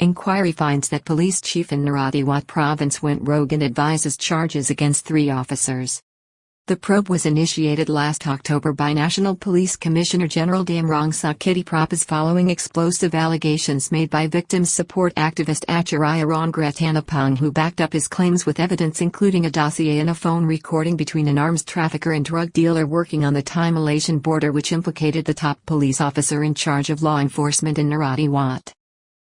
Inquiry finds that police chief in Narathiwat province went rogue and advises charges against 3 officers. The probe was initiated last October by National Police Commissioner General Damrongsak Kittiprapas following explosive allegations made by victims support activist Atchariya Ruangrattanapong, who backed up his claims with evidence including a dossier and a phone recording between an arms trafficker and drug dealer working on the Thai Malaysian border, which implicated the top police officer in charge of law enforcement in Narathiwat.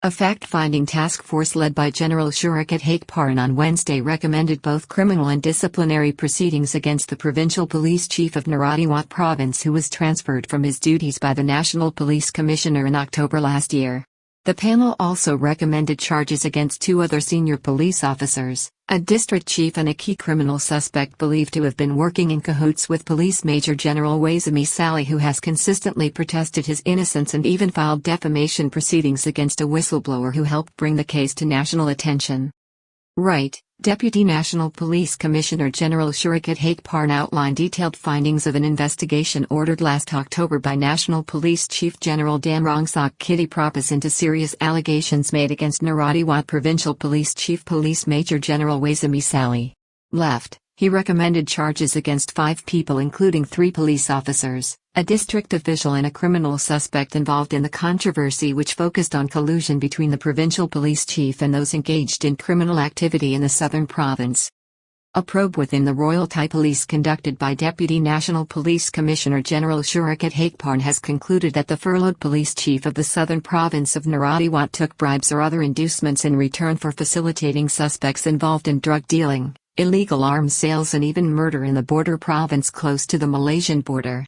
A fact-finding task force led by General Ruangrattanapong on Wednesday recommended both criminal and disciplinary proceedings against the provincial police chief of Narathiwat province, who was transferred from his duties by the National Police Commissioner in October last year. The panel also recommended charges against 2 other senior police officers, a district chief and a key criminal suspect believed to have been working in cahoots with Police Major General Misali, who has consistently protested his innocence and even filed defamation proceedings against a whistleblower who helped bring the case to national attention. Right, Deputy National Police Commissioner General Ruangrattanapong outlined detailed findings of an investigation ordered last October by National Police Chief General Damrongsak Kittiprapas into serious allegations made against Narathiwat Provincial Police Chief Police Major General Misali. Left, he recommended charges against 5 people including 3 police officers, a district official and a criminal suspect involved in the controversy, which focused on collusion between the provincial police chief and those engaged in criminal activity in the southern province. A probe within the Royal Thai Police conducted by Deputy National Police Commissioner General Ruangrattanapong has concluded that the furloughed police chief of the southern province of Narathiwat took bribes or other inducements in return for facilitating suspects involved in drug dealing, illegal arms sales and even murder in the border province close to the Malaysian border.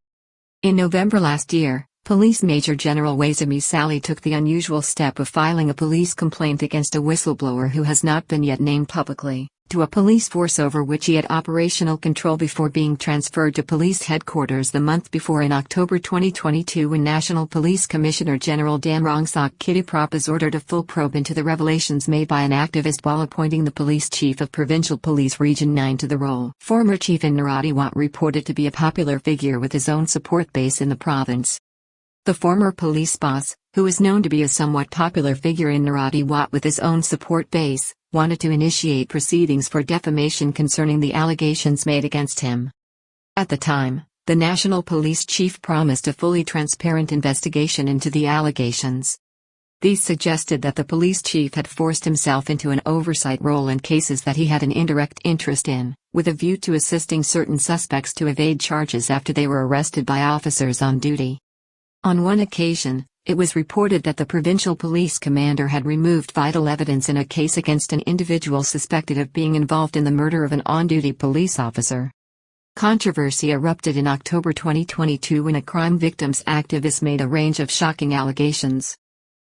In November last year, Police Major General Misali took the unusual step of filing a police complaint against a whistleblower who has not been yet named publicly, to a police force over which he had operational control before being transferred to police headquarters the month before in October 2022, when National Police Commissioner General Damrongsak Kittiprapas ordered a full probe into the revelations made by an activist while appointing the police chief of Provincial Police Region 9 to the role. Former chief in Narathiwat reported to be a popular figure with his own support base in the province. The former police boss, who is known to be a somewhat popular figure in Narathiwat with his own support base, wanted to initiate proceedings for defamation concerning the allegations made against him. At the time, the national police chief promised a fully transparent investigation into the allegations. These suggested that the police chief had forced himself into an oversight role in cases that he had an indirect interest in, with a view to assisting certain suspects to evade charges after they were arrested by officers on duty. On one occasion, it was reported that the provincial police commander had removed vital evidence in a case against an individual suspected of being involved in the murder of an on-duty police officer. Controversy erupted in October 2022 when a crime victims activist made a range of shocking allegations.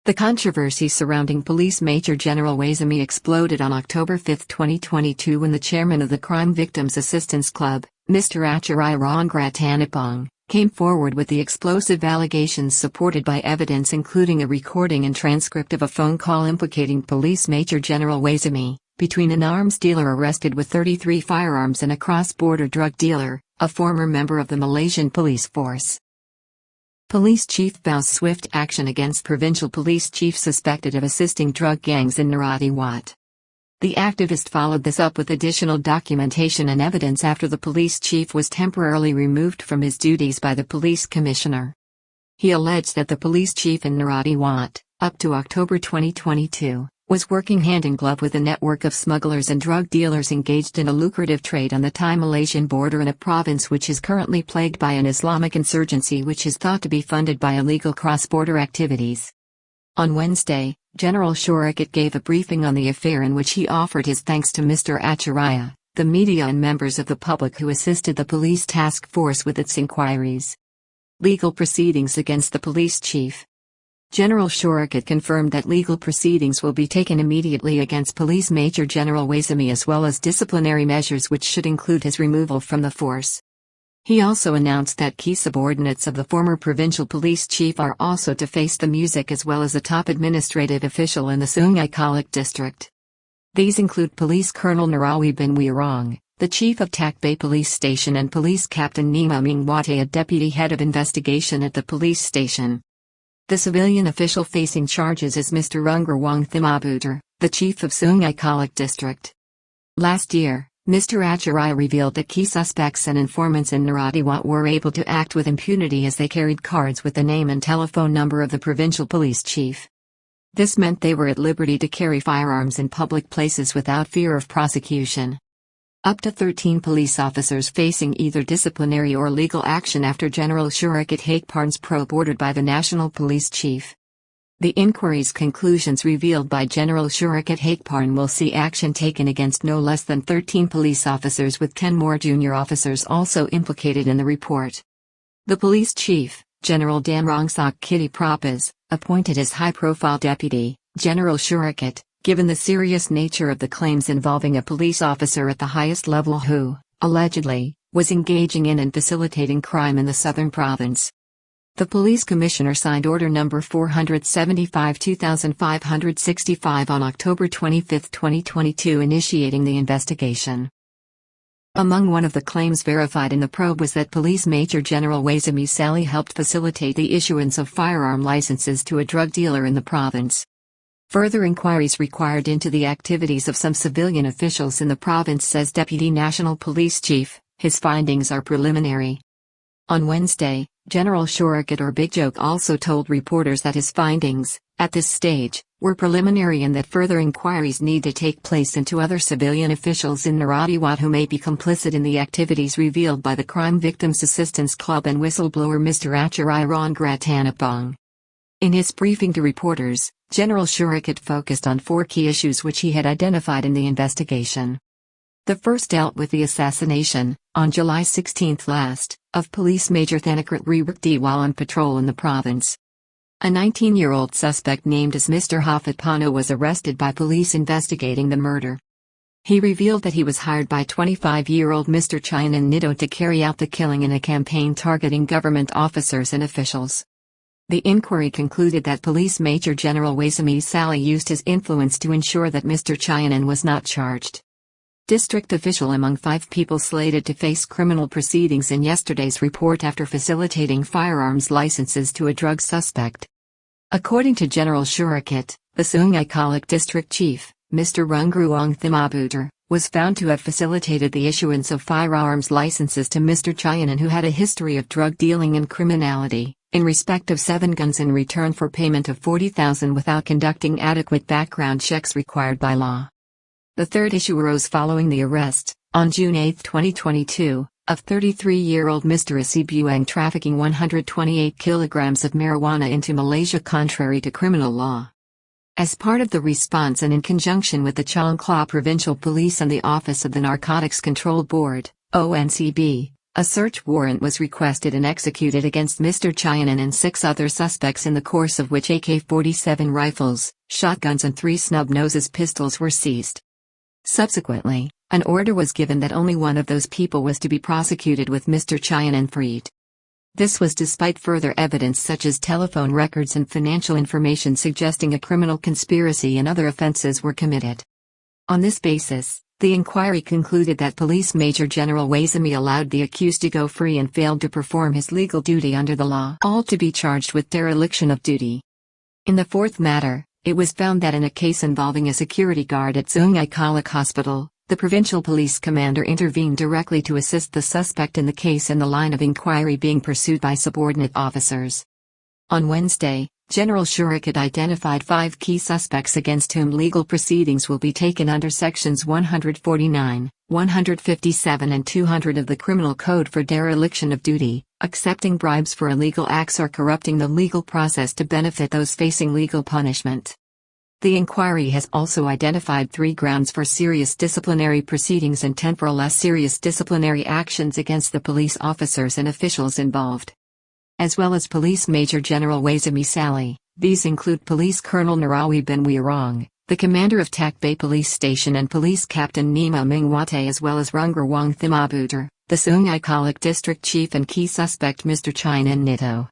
The controversy surrounding Police Major General Misali exploded on October 5, 2022, when the chairman of the Crime Victims Assistance Club, Mr. Atchariya Ruangrattanapong, came forward with the explosive allegations supported by evidence including a recording and transcript of a phone call implicating Police Major General Misali, between an arms dealer arrested with 33 firearms and a cross-border drug dealer, a former member of the Malaysian police force. Police chief vows swift action against provincial police chief suspected of assisting drug gangs in Narathiwat. The activist followed this up with additional documentation and evidence after the police chief was temporarily removed from his duties by the police commissioner. He alleged that the police chief in Narathiwat, up to October 2022, was working hand-in-glove with a network of smugglers and drug dealers engaged in a lucrative trade on the Thai Malaysian border in a province which is currently plagued by an Islamic insurgency which is thought to be funded by illegal cross-border activities. On Wednesday, General Ruangrattanapong gave a briefing on the affair in which he offered his thanks to Mr. Atchariya, the media and members of the public who assisted the police task force with its inquiries. Legal proceedings against the police chief. General Ruangrattanapong confirmed that legal proceedings will be taken immediately against Police Major General Misali as well as disciplinary measures which should include his removal from the force. He also announced that key subordinates of the former provincial police chief are also to face the music as well as a top administrative official in the Sungai Kalik district. These include Police Colonel Narawi bin Wirong, the chief of Tak Bay Police Station, and Police Captain Nima Mingwate, a deputy head of investigation at the police station. The civilian official facing charges is Mr. Ruangrattanapong, the chief of Sungai Kalak district. Last year, Mr. Atchariya revealed that key suspects and informants in Narathiwat were able to act with impunity as they carried cards with the name and telephone number of the provincial police chief. This meant they were at liberty to carry firearms in public places without fear of prosecution. Up to 13 police officers facing either disciplinary or legal action after General Shurikat Haekparn's probe ordered by the National Police Chief. The inquiry's conclusions revealed by General Shurikat Haekparn will see action taken against no less than 13 police officers, with 10 more junior officers also implicated in the report. The police chief, General Damrongsak Kittiprapas, appointed as high-profile deputy, General Shurikat, given the serious nature of the claims involving a police officer at the highest level who, allegedly, was engaging in and facilitating crime in the southern province. The police commissioner signed Order No. 475/2565 on October 25, 2022, initiating the investigation. Among one of the claims verified in the probe was that Police Major General Waisame Sali helped facilitate the issuance of firearm licenses to a drug dealer in the province. Further inquiries required into the activities of some civilian officials in the province, says Deputy National Police Chief. His findings are preliminary. On Wednesday, General Shurikat or Big Joke also told reporters that his findings, at this stage, were preliminary and that further inquiries need to take place into other civilian officials in Narathiwat who may be complicit in the activities revealed by the Crime Victims Assistance Club and whistleblower Mr. Atchariya Ruangrattanapong. In his briefing to reporters, General Shurikat focused on 4 key issues which he had identified in the investigation. The first dealt with the assassination, on July 16 last, of Police Major Thanakrit Ruangrattanapong while on patrol in the province. A 19-year-old suspect named as Mr. Hafat Pano was arrested by police investigating the murder. He revealed that he was hired by 25-year-old Mr. Chayanan Nito to carry out the killing in a campaign targeting government officers and officials. The inquiry concluded that Police Major General Waisame Sali used his influence to ensure that Mr. Chayanan was not charged. District official among 5 people slated to face criminal proceedings in yesterday's report after facilitating firearms licenses to a drug suspect. According to General Shurikat, the Sungai Kalak district chief, Mr. Ruangrattanapong, was found to have facilitated the issuance of firearms licenses to Mr. Chayanan, who had a history of drug dealing and criminality, in respect of 7 guns in return for payment of 40,000 without conducting adequate background checks required by law. The third issue arose following the arrest, on June 8, 2022, of 33-year-old Mr. Asibuang trafficking 128 kilograms of marijuana into Malaysia contrary to criminal law. As part of the response and in conjunction with the Chongkla Provincial Police and the Office of the Narcotics Control Board, ONCB, a search warrant was requested and executed against Mr. Chayanan and 6 other suspects, in the course of which AK-47 rifles, shotguns and 3 snub-noses pistols were seized. Subsequently, an order was given that only one of those people was to be prosecuted, with Mr. Chayanan freed. This was despite further evidence such as telephone records and financial information suggesting a criminal conspiracy and other offences were committed. On this basis, the inquiry concluded that Police Major General Waisame allowed the accused to go free and failed to perform his legal duty under the law, all to be charged with dereliction of duty. In the fourth matter, it was found that in a case involving a security guard at Sungai Kalak Hospital, the provincial police commander intervened directly to assist the suspect in the case, in the line of inquiry being pursued by subordinate officers. On Wednesday, General Shurikat identified 5 key suspects against whom legal proceedings will be taken under Sections 149, 157 and 200 of the Criminal Code for dereliction of duty, accepting bribes for illegal acts or corrupting the legal process to benefit those facing legal punishment. The inquiry has also identified 3 grounds for serious disciplinary proceedings and 10 for less serious disciplinary actions against the police officers and officials involved, as well as Police Major General Waisame Sali. These include Police Colonel Narawi bin Wirong, the commander of Tak Bay Police Station, and Police Captain Nemo Mingwate, as well as Ruangrattanapong, the Sungai Kalak District Chief and key suspect Mr. Chayanan Nito.